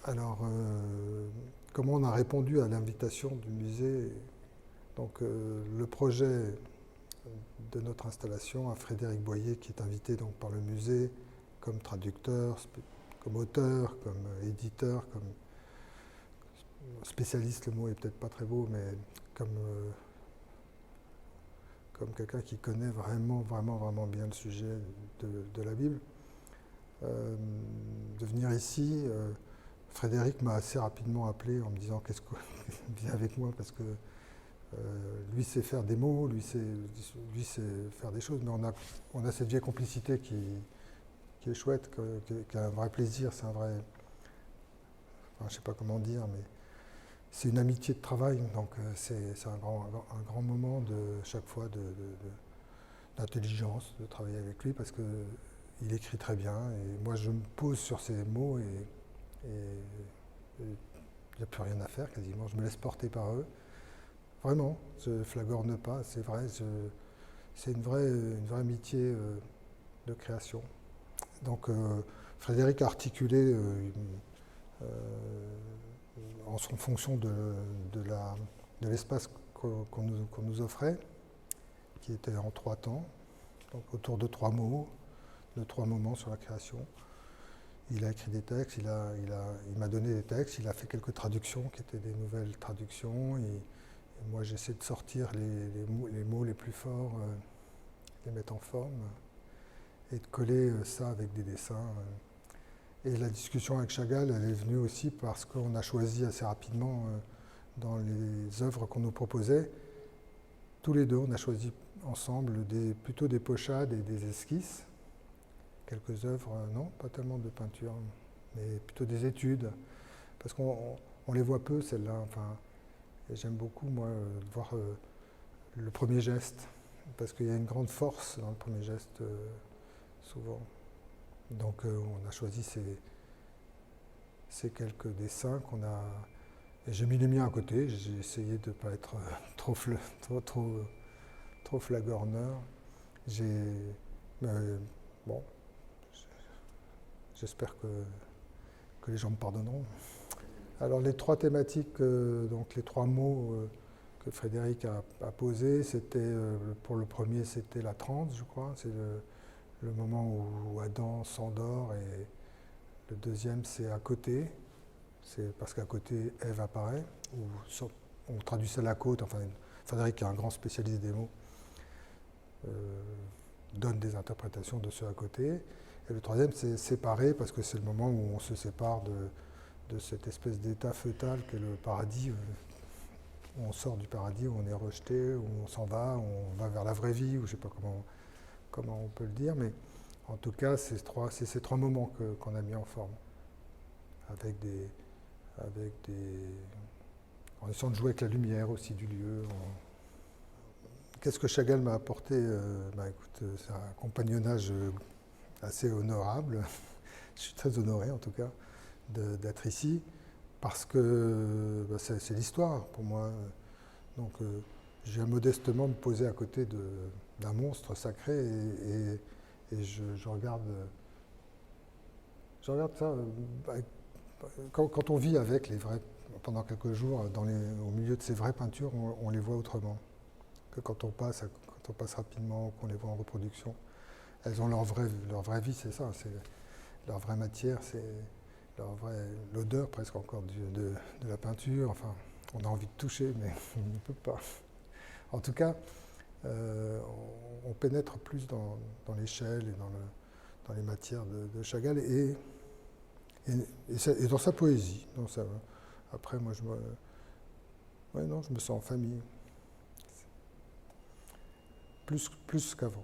Alors, comment on a répondu à l'invitation du musée? Donc, le projet de notre installation à Frédéric Boyer, qui est invité donc, par le musée comme traducteur, comme auteur, comme éditeur, comme spécialiste, le mot est peut-être pas très beau, mais comme quelqu'un qui connaît vraiment bien le sujet de la Bible. De venir ici, Frédéric m'a assez rapidement appelé en me disant qu'est-ce que viens avec moi parce que lui sait faire des mots, lui sait faire des choses, mais on a cette vieille complicité qui est chouette, qui a un vrai plaisir, c'est un vrai, enfin, je ne sais pas comment dire, mais c'est une amitié de travail, donc c'est un grand moment de chaque fois d'intelligence de travailler avec lui parce qu'il écrit très bien et moi je me pose sur ces mots et il n'y a plus rien à faire quasiment, je me laisse porter par eux. Vraiment, je ne flagorne pas, c'est vrai, c'est une vraie amitié de création. Donc Frédéric a articulé en fonction de l'espace qu'on nous offrait, qui était en 3 temps, donc autour de 3 mots, de 3 moments sur la création. Il a écrit des textes, il m'a donné des textes, il a fait quelques traductions qui étaient des nouvelles traductions. Et moi, j'essaie de sortir les mots les plus forts, les mettre en forme et de coller ça avec des dessins. Et la discussion avec Chagall, elle est venue aussi parce qu'on a choisi assez rapidement, dans les œuvres qu'on nous proposait, tous les deux, on a choisi ensemble plutôt des pochades et des esquisses. Quelques œuvres, non, pas tellement de peinture, mais plutôt des études. Parce qu'on les voit peu, celles-là. Enfin, et j'aime beaucoup, moi, voir le premier geste, parce qu'il y a une grande force dans le premier geste, souvent. Donc, on a choisi ces quelques dessins qu'on a. Et j'ai mis les miens à côté, j'ai essayé de ne pas être trop flagorneur. Bon, j'espère que les gens me pardonneront. Alors les 3 thématiques, donc les 3 mots que Frédéric a posés, c'était pour le premier c'était la transe, je crois, c'est le moment où Adam s'endort, et le deuxième c'est à côté, c'est parce qu'à côté Ève apparaît, on traduit ça à la côte, enfin Frédéric qui est un grand spécialiste des mots, donne des interprétations de ce à côté. Et le troisième c'est séparé, parce que c'est le moment où on se sépare de cette espèce d'état fœtal qu'est le paradis, où on sort du paradis, où on est rejeté, où on s'en va, où on va vers la vraie vie, ou je ne sais pas comment on peut le dire, mais en tout cas, c'est ces 3 moments qu'on a mis en forme, en essayant de jouer avec la lumière aussi du lieu. Qu'est-ce que Chagall m'a apporté? Écoute, c'est un compagnonnage assez honorable. Je suis très honoré, en tout cas, d'être ici, parce que c'est l'histoire pour moi. Donc je viens modestement me poser à côté d'un monstre sacré et je regarde ça. Quand on vit avec pendant quelques jours au milieu de ces vraies peintures, on les voit autrement que quand on passe rapidement, qu'on les voit en reproduction. Elles ont leur vraie vie, c'est ça, c'est leur vraie matière, c'est l'odeur presque encore de la peinture. Enfin, on a envie de toucher, mais on ne peut pas. En tout cas, on pénètre plus dans l'échelle et dans les matières de Chagall et dans sa poésie. Après, moi, je me sens en famille. Plus qu'avant.